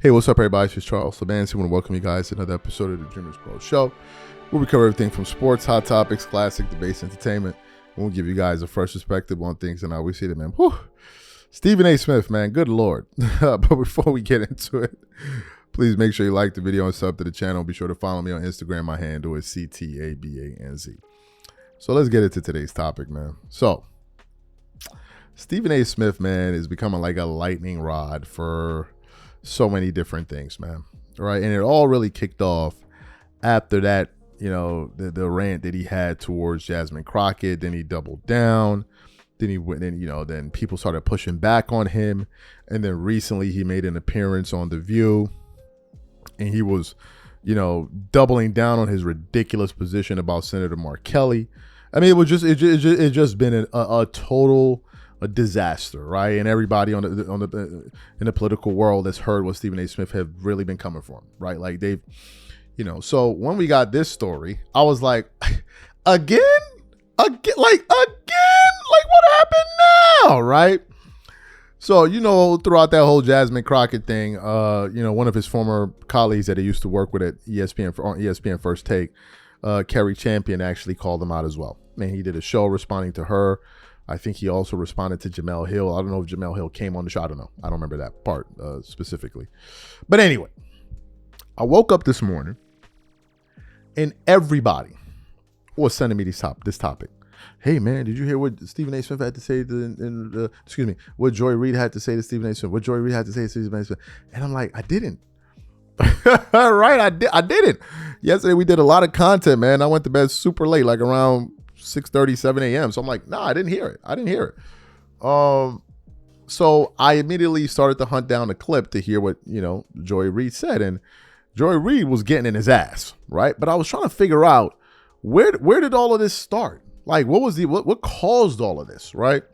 Hey, what's up, everybody? It's just Charles Labansi. I want to welcome you guys to another episode of the DREAMERSPRO show, where we cover everything from sports, hot topics, classic, debates, entertainment. And we'll give you guys a fresh perspective on things and how we see them, man. Whew. Stephen A. Smith, man, good Lord. But before we get into it, please make sure you like the video and sub to the channel. Be sure to follow me on Instagram. My handle is CTABANZ. So let's get into today's topic, man. So Stephen A. Smith, man, is becoming like a lightning rod for so many different things, man. Right. And it all really kicked off after that, you know, the rant that he had towards Jasmine Crockett. Then he doubled down. Then he went in, you know, then people started pushing back on him. And then recently he made an appearance on The View. And he was, you know, doubling down on his ridiculous position about Senator Mark Kelly. I mean, it just been a total disaster, right? And everybody in the political world has heard what Stephen A. Smith have really been coming from, right? Like they've, you know. So when we got this story, I was like, again, like what happened now, right? So, you know, throughout that whole Jasmine Crockett thing, you know, one of his former colleagues that he used to work with at ESPN on ESPN First Take, Kerry Champion, actually called him out as well. Man, he did a show responding to her. I think he also responded to Jamel Hill. I don't know if Jamel Hill came on the show. I don't know. I don't remember that part specifically. But anyway, I woke up this morning and everybody was sending me this topic. Hey, man, did you hear what Stephen A. Smith had to say what Joy Reid had to say to Stephen A. Smith? What Joy Reid had to say to Stephen A. Smith? And I'm like, I didn't. Right? I didn't. Yesterday we did a lot of content, man. I went to bed super late, like around 6:30, 7 a.m. So I'm like, nah, I didn't hear it. So I immediately started to hunt down a clip to hear what, you know, Joy Reid said. And Joy Reid was getting in his ass, right? But I was trying to figure out where did all of this start? Like, what caused all of this, right?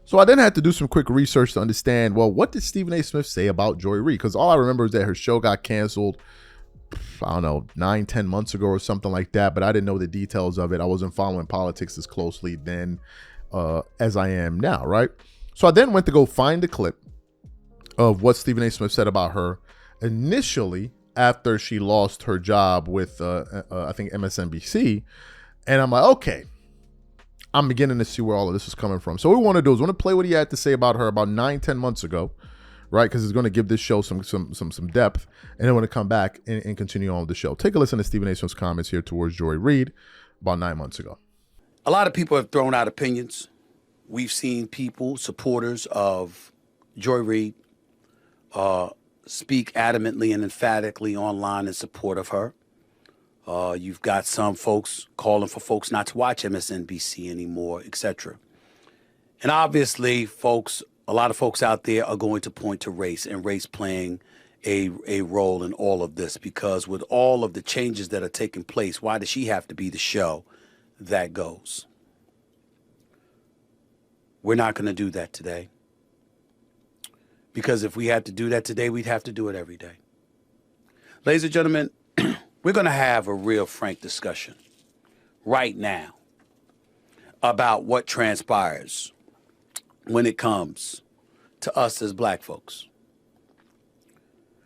So I then had to do some quick research to understand, well, what did Stephen A. Smith say about Joy Reid? Because all I remember is that her show got canceled, I don't know, 9-10 months ago or something like that, but I didn't know the details of it. I wasn't following politics as closely then as I am now, right? So I then went to go find the clip of what Stephen A. Smith said about her initially after she lost her job with, I think, MSNBC. And I'm like, okay, I'm beginning to see where all of this is coming from. So what we want to do is we want to play what he had to say about her about 9-10 months ago, right? Because it's going to give this show some depth. And then we're going to come back and continue on with the show. Take a listen to Stephen A. Smith's comments here towards Joy Reid about 9 months ago. A lot of people have thrown out opinions. We've seen people, supporters of Joy Reid, speak adamantly and emphatically online in support of her. You've got some folks calling for folks not to watch MSNBC anymore, etc. And obviously, a lot of folks out there are going to point to race and race playing a role in all of this, because with all of the changes that are taking place, why does she have to be the show that goes? We're not going to do that today, because if we had to do that today, we'd have to do it every day. Ladies and gentlemen, we're going to have a real frank discussion right now about what transpires when it comes to us as black folks.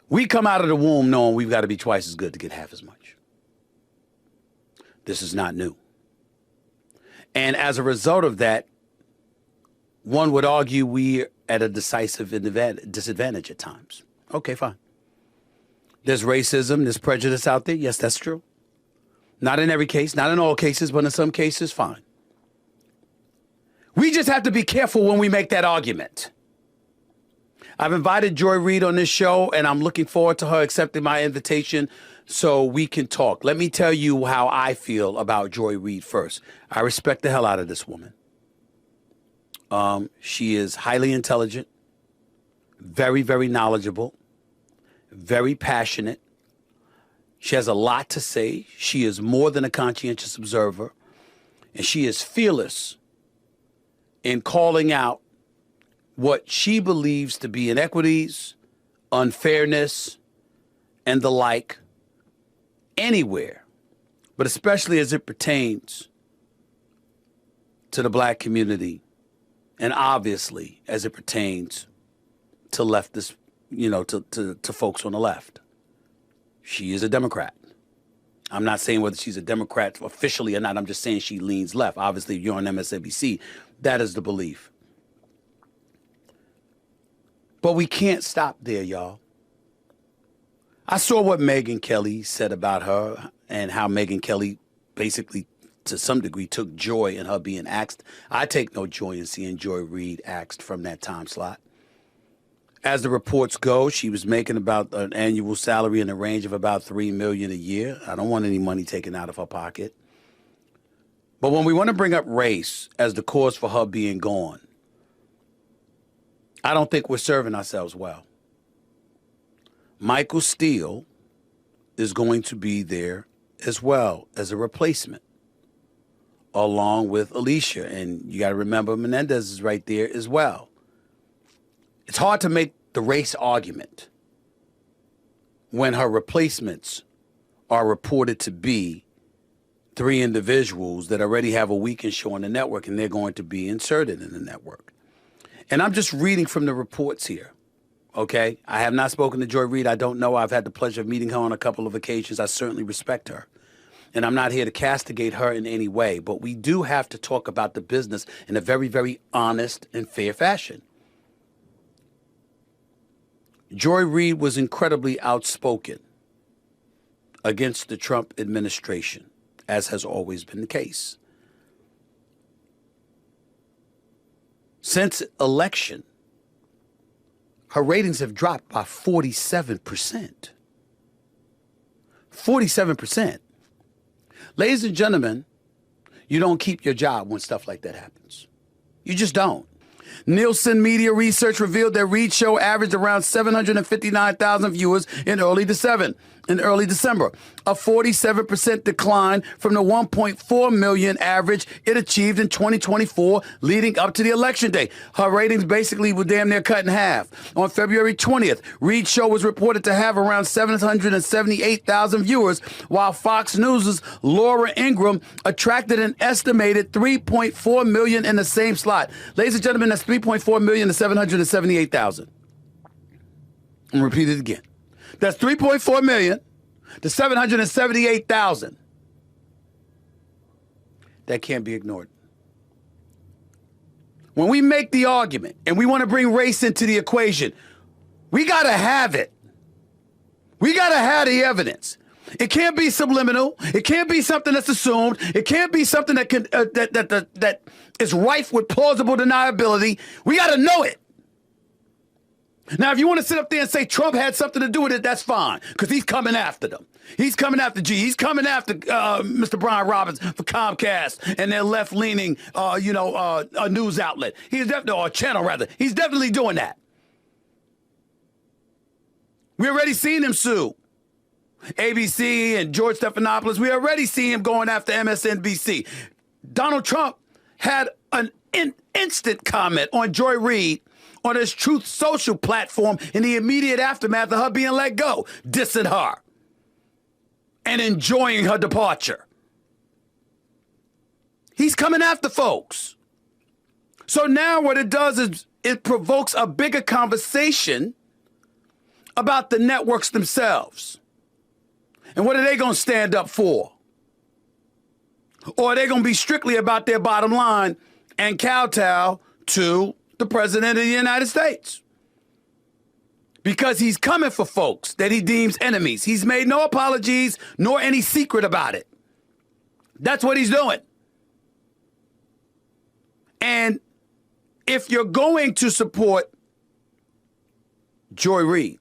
We come out of the womb knowing we've got to be twice as good to get half as much. This is not new. And as a result of that, one would argue we're at a decisive disadvantage at times. Okay, fine. There's racism, there's prejudice out there. Yes, that's true. Not in every case, not in all cases, but in some cases, fine. We just have to be careful when we make that argument. I've invited Joy Reid on this show, and I'm looking forward to her accepting my invitation so we can talk. Let me tell you how I feel about Joy Reid first. I respect the hell out of this woman. She is highly intelligent, very, very knowledgeable, very passionate. She has a lot to say. She is more than a conscientious observer, and she is fearless in calling out what she believes to be inequities, unfairness, and the like anywhere, but especially as it pertains to the black community, and obviously as it pertains to leftist to folks on the left. She is a Democrat. I'm not saying whether she's a Democrat officially or not. I'm just saying she leans left. Obviously, if you're on MSNBC, that is the belief. But we can't stop there, y'all. I saw what Megyn Kelly said about her and how Megyn Kelly basically, to some degree, took joy in her being axed. I take no joy in seeing Joy Reid axed from that time slot. As the reports go, she was making about an annual salary in the range of about $3 million a year. I don't want any money taken out of her pocket. But when we want to bring up race as the cause for her being gone, I don't think we're serving ourselves well. Michael Steele is going to be there as well as a replacement, along with Alicia. And you got to remember Menendez is right there as well. It's hard to make the race argument when her replacements are reported to be three individuals that already have a weekend show on the network and they're going to be inserted in the network. And I'm just reading from the reports here, okay? I have not spoken to Joy Reid. I don't know. I've had the pleasure of meeting her on a couple of occasions. I certainly respect her. And I'm not here to castigate her in any way, but we do have to talk about the business in a very, very honest and fair fashion. Joy Reid was incredibly outspoken against the Trump administration, as has always been the case. Since election, her ratings have dropped by 47%. 47%. Ladies and gentlemen, you don't keep your job when stuff like that happens. You just don't. Nielsen Media Research revealed that Reid's show averaged around 759,000 viewers in early December, a 47% decline from the 1.4 million average it achieved in 2024 leading up to the election day. Her ratings basically were damn near cut in half. On February 20th, Reid's show was reported to have around 778,000 viewers, while Fox News' Laura Ingraham attracted an estimated 3.4 million in the same slot. Ladies and gentlemen, that's 3.4 million to 778,000. I'm going to repeat it again. That's 3.4 million to 778,000. That can't be ignored. When we make the argument and we want to bring race into the equation, we got to have it. We got to have the evidence. It can't be subliminal. It can't be something that's assumed. It can't be something that can that is rife with plausible deniability. We got to know it. Now, if you want to sit up there and say Trump had something to do with it, that's fine, because he's coming after them. He's coming after G. He's coming after Mr. Brian Roberts for Comcast and their left-leaning, a news outlet. He's definitely, or a channel rather. He's definitely doing that. We already seen him sue ABC and George Stephanopoulos. We already see him going after MSNBC. Donald Trump had an instant comment on Joy Reid on his Truth Social platform in the immediate aftermath of her being let go, dissing her and enjoying her departure. He's coming after folks. So now what it does is it provokes a bigger conversation about the networks themselves. And what are they going to stand up for? Or are they going to be strictly about their bottom line and kowtow to the President of the United States? Because he's coming for folks that he deems enemies. He's made no apologies nor any secret about it. That's what he's doing. And if you're going to support Joy Reid,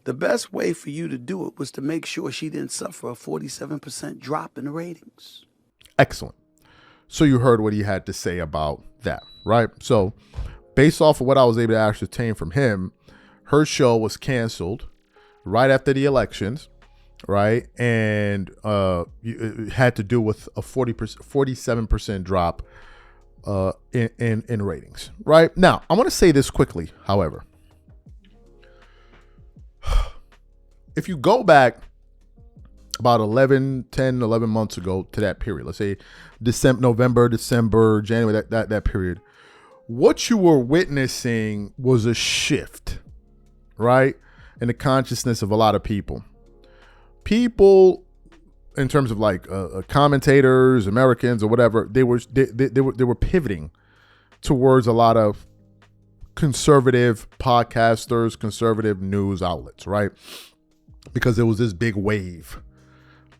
the best way for you to do it was to make sure she didn't suffer a 47% drop in the ratings. Excellent. So you heard what he had to say about that, right? So based off of what I was able to ascertain from him, her show was canceled right after the elections, right? And it had to do with a 47% drop in ratings, right? Now, I want to say this quickly, however. If you go back about 11 months ago to that period, let's say November, December, January, that period, what you were witnessing was a shift, right, in the consciousness of a lot of people. People, in terms of like commentators, Americans, or whatever, they were pivoting towards a lot of conservative podcasters, conservative news outlets, right? Because there was this big wave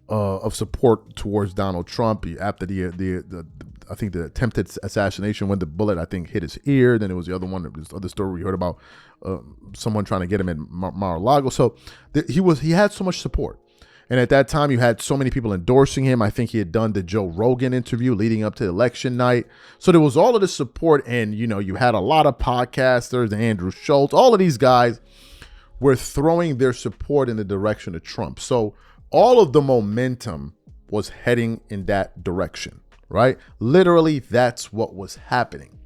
of support towards Donald Trump after the I think the attempted assassination, when the bullet I think hit his ear. Then it was the other one, this other story we heard about someone trying to get him in Mar-a-Lago. So he had so much support. And at that time, you had so many people endorsing him. I think he had done the Joe Rogan interview leading up to election night. So there was all of this support. And, you had a lot of podcasters, Andrew Schultz, all of these guys were throwing their support in the direction of Trump. So all of the momentum was heading in that direction, right? Literally, that's what was happening.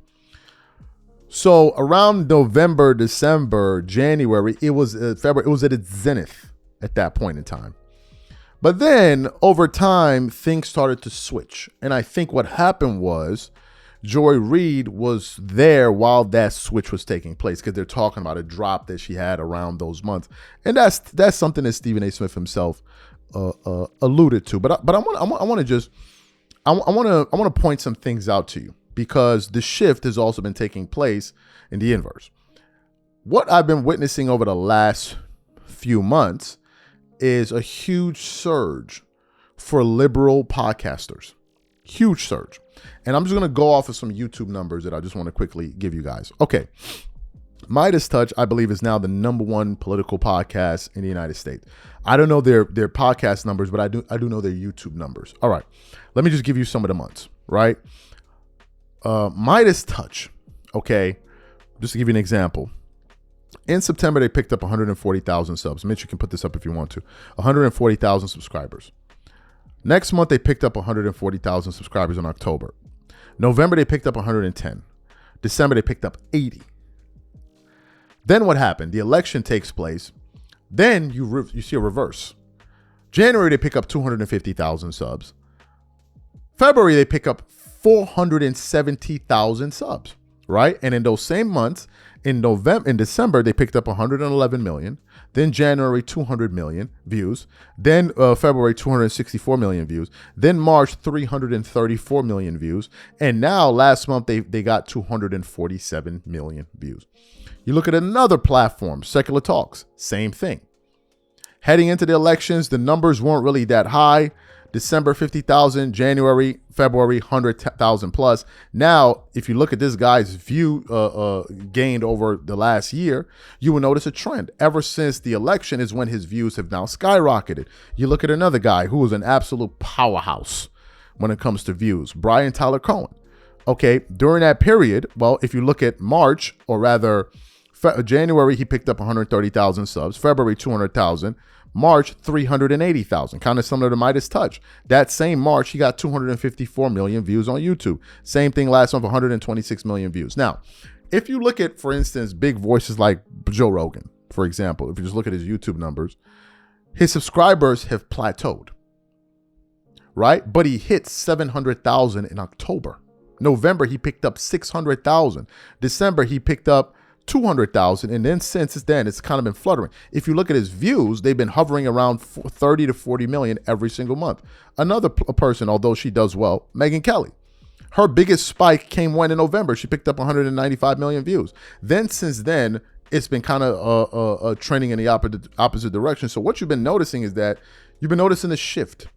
So around November, December, January, it was February, it was at its zenith at that point in time. But then over time, things started to switch. And I think what happened was Joy Reid was there while that switch was taking place, because they're talking about a drop that she had around those months. And that's something that Stephen A. Smith himself alluded to. But I want to point some things out to you, because the shift has also been taking place in the inverse. What I've been witnessing over the last few months is a huge surge for liberal podcasters. Huge surge. And I'm just going to go off of some YouTube numbers that I just want to quickly give you guys. Okay. Midas Touch, I believe, is now the #1 political podcast in the United States. I don't know their podcast numbers, but I do know their YouTube numbers. All right. Let me just give you some of the months, right? Midas Touch, okay, just to give you an example. In September, they picked up 140,000 subs. Mitch, you can put this up if you want to. 140,000 subscribers. Next month, they picked up 140,000 subscribers in October. November, they picked up 110. December, they picked up 80. Then what happened? The election takes place. Then you see a reverse. January, they pick up 250,000 subs. February, they pick up 470,000 subs, right? And in those same months, in December, they picked up 111 million. Then January, 200 million views. Then February, 264 million views. Then March, 334 million views. And now last month, they got 247 million views. You look at another platform, Secular Talks, same thing. Heading into the elections, the numbers weren't really that high. December, 50,000, January, February, 100,000 plus. Now, if you look at this guy's view gained over the last year, you will notice a trend. Ever since the election is when his views have now skyrocketed. You look at another guy who is an absolute powerhouse when it comes to views, Brian Tyler Cohen. Okay, during that period, well, if you look at March, or rather January, he picked up 130,000 subs, February, 200,000, March, 380,000, kind of similar to Midas Touch. That same March, he got 254 million views on YouTube. Same thing last month, 126 million views. Now, if you look at, for instance, big voices like Joe Rogan, for example, if you just look at his YouTube numbers, his subscribers have plateaued, right? But he hit 700,000 in October. November, he picked up 600,000. December, he picked up 200,000, and then since then it's kind of been fluttering. If you look at his views, they've been hovering around 30 to 40 million every single month. Another person, although she does well, Megyn Kelly, her biggest spike came when in November she picked up 195 million views. Then since then it's been kind of trending in the opposite direction. So what you've been noticing is that you've been noticing a shift,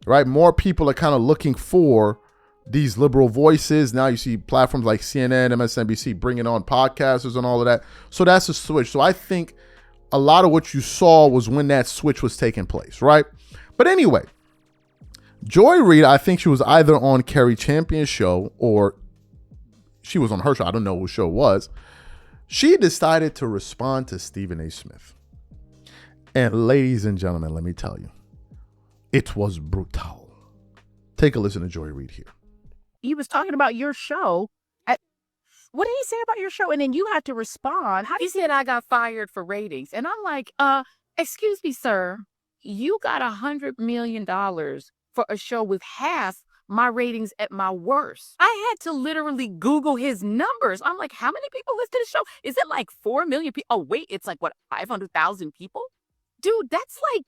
right? More people are kind of looking for these liberal voices. Now you see platforms like CNN, MSNBC bringing on podcasters and all of that. So that's a switch. So I think a lot of what you saw was when that switch was taking place, right? But anyway, Joy Reid, I think she was either on Kerry Champion's show or she was on her show. I don't know whose show it was. She decided to respond to Stephen A. Smith. And ladies and gentlemen, let me tell you, it was brutal. Take a listen to Joy Reid here. He was talking about your show. What did he say about your show? And then you had to respond. He said I got fired for ratings. And I'm like, excuse me, sir. You got $100 million for a show with half my ratings at my worst. I had to literally Google his numbers. I'm like, how many people listen to the show? Is it like 4 million people? Oh, wait, it's like, what, 500,000 people? Dude, that's like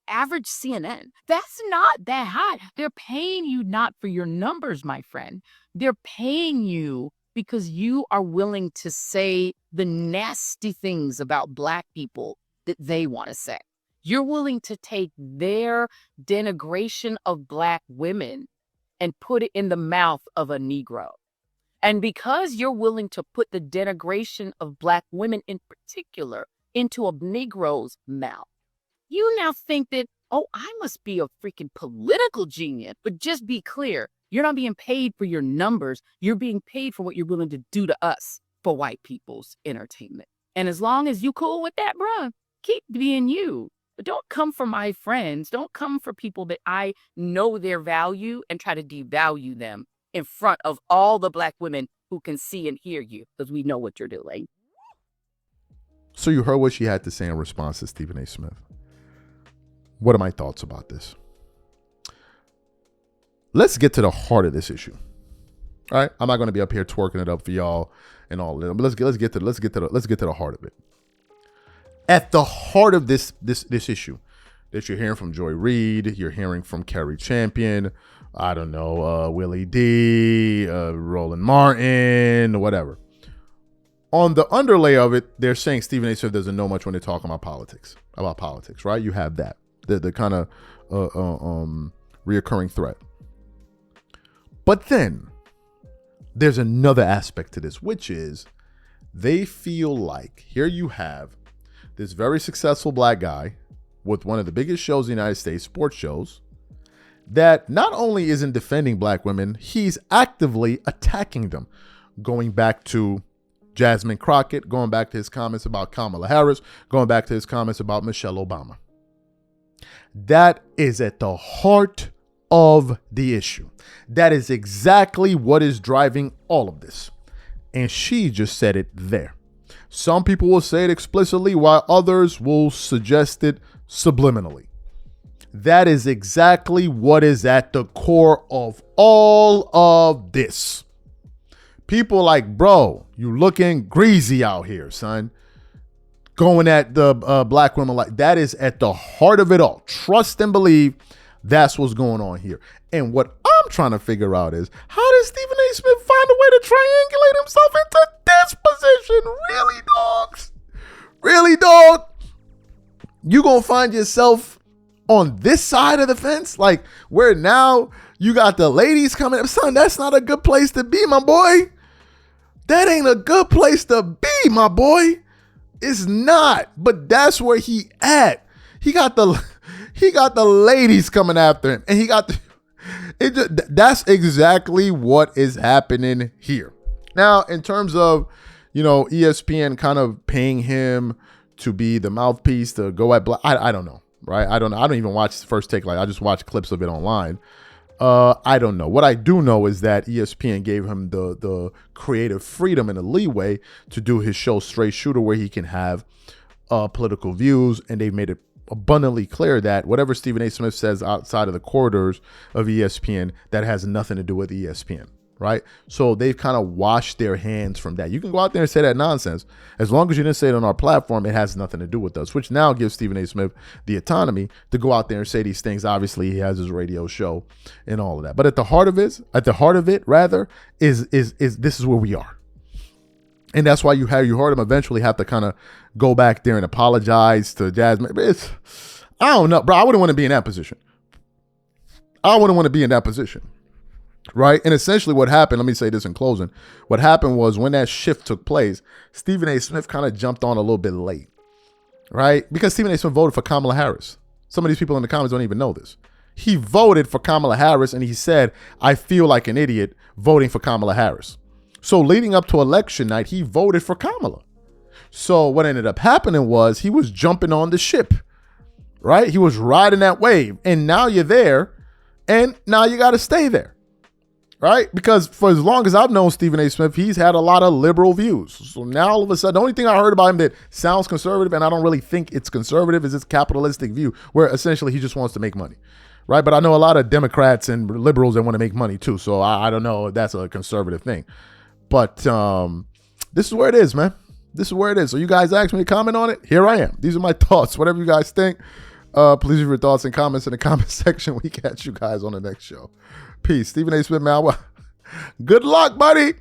average CNN. That's not that high. They're paying you not for your numbers, my friend. They're paying you because you are willing to say the nasty things about Black people that they want to say. You're willing to take their denigration of Black women and put it in the mouth of a Negro. And because you're willing to put the denigration of Black women in particular into a Negro's mouth, you now think that, oh, I must be a freaking political genius. But just be clear, you're not being paid for your numbers. You're being paid for what you're willing to do to us for white people's entertainment. And as long as you cool with that, bruh, keep being you. But don't come for my friends. Don't come for people that I know their value and try to devalue them in front of all the Black women who can see and hear you, because we know what you're doing. So you heard what she had to say in response to Stephen A. Smith. What are my thoughts about this? Let's get to the heart of this issue. All right, I'm not going to be up here twerking it up for y'all and all that, but let's get to the heart of it. At the heart of this issue that you're hearing from Joy Reid, you're hearing from Kerry Champion, I don't know, Willie D, Roland Martin, whatever. On the underlay of it, they're saying Stephen A. Smith doesn't know much when they're talking about politics, right? You have that, the kind of reoccurring threat. But then there's another aspect to this, which is they feel like here you have this very successful Black guy with one of the biggest shows in the United States, sports shows, that not only isn't defending Black women, he's actively attacking them. Going back to Jasmine Crockett, going back to his comments about Kamala Harris, going back to his comments about Michelle Obama. That is at the heart of the issue. That is exactly what is driving all of this. And she just said it there. Some people will say it explicitly, while others will suggest it subliminally. That is exactly what is at the core of all of this. People like, bro, you looking greasy out here, son. Going at the Black women like that is at the heart of it all. Trust and believe that's what's going on here. And what I'm trying to figure out is, how does Stephen A. Smith find a way to triangulate himself into this position? Really, dogs? Really, dog? You gonna find yourself on this side of the fence? Like, where now you got the ladies coming up? Son, that's not a good place to be, my boy. That ain't a good place to be, my boy. It's not. But that's where he at. He got the ladies coming after him, and he got that's exactly what is happening here. Now, in terms of, ESPN kind of paying him to be the mouthpiece to go at Black, I don't know, right? I don't know. I don't even watch First Take. Like, I just watch clips of it online. I don't know. What I do know is that ESPN gave him the creative freedom and the leeway to do his show Straight Shooter, where he can have political views, and they've made it abundantly clear that whatever Stephen A. Smith says outside of the corridors of ESPN, that has nothing to do with ESPN, right? So they've kind of washed their hands from that. You can go out there and say that nonsense. As long as you didn't say it on our platform, it has nothing to do with us, which now gives Stephen A. Smith the autonomy to go out there and say these things. Obviously, he has his radio show and all of that. But at the heart of it, is this is where we are. And that's why you heard him eventually have to kind of go back there and apologize to Jasmine. I don't know, bro. I wouldn't want to be in that position. Right? And essentially what happened, let me say this in closing. What happened was, when that shift took place, Stephen A. Smith kind of jumped on a little bit late. Right? Because Stephen A. Smith voted for Kamala Harris. Some of these people in the comments don't even know this. He voted for Kamala Harris, and he said, I feel like an idiot voting for Kamala Harris. So leading up to election night, he voted for Kamala. So what ended up happening was he was jumping on the ship, right? He was riding that wave, and now you're there, and now you got to stay there, right? Because for as long as I've known Stephen A. Smith, he's had a lot of liberal views. So now all of a sudden, the only thing I heard about him that sounds conservative, and I don't really think it's conservative, is his capitalistic view, where essentially he just wants to make money, right? But I know a lot of Democrats and liberals that want to make money too. So I don't know if that's a conservative thing. But this is where it is, man. This is where it is. So you guys asked me to comment on it. Here I am. These are my thoughts. Whatever you guys think, please leave your thoughts and comments in the comment section. We catch you guys on the next show. Peace. Stephen A. Smith, man. Good luck, buddy.